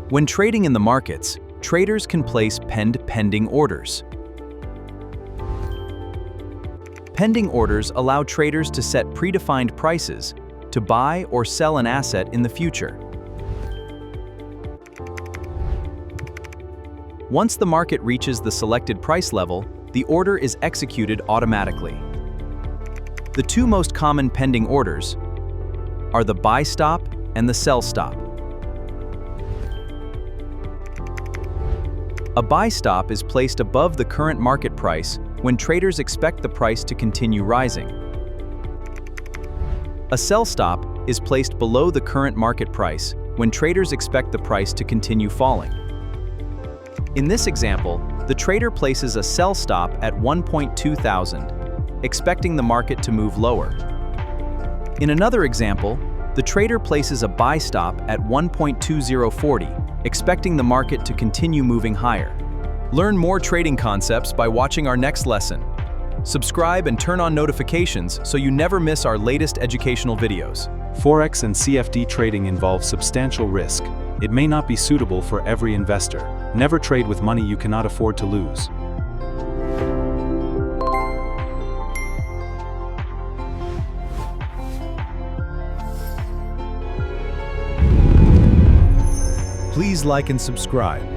When trading in the markets, traders can place pending orders. Pending orders allow traders to set predefined prices to buy or sell an asset in the future. Once the market reaches the selected price level, the order is executed automatically. The two most common pending orders are the buy stop and the sell stop. A buy stop is placed above the current market price when traders expect the price to continue rising. A sell stop is placed below the current market price when traders expect the price to continue falling. In this example, the trader places a sell stop at 1.2 thousand, expecting the market to move lower. In another example, the trader places a buy stop at 1.2040, expecting the market to continue moving higher. Learn more trading concepts by watching our next lesson. Subscribe and turn on notifications so you never miss our latest educational videos. Forex and CFD trading involves substantial risk. It may not be suitable for every investor. Never trade with money you cannot afford to lose. Please like and subscribe.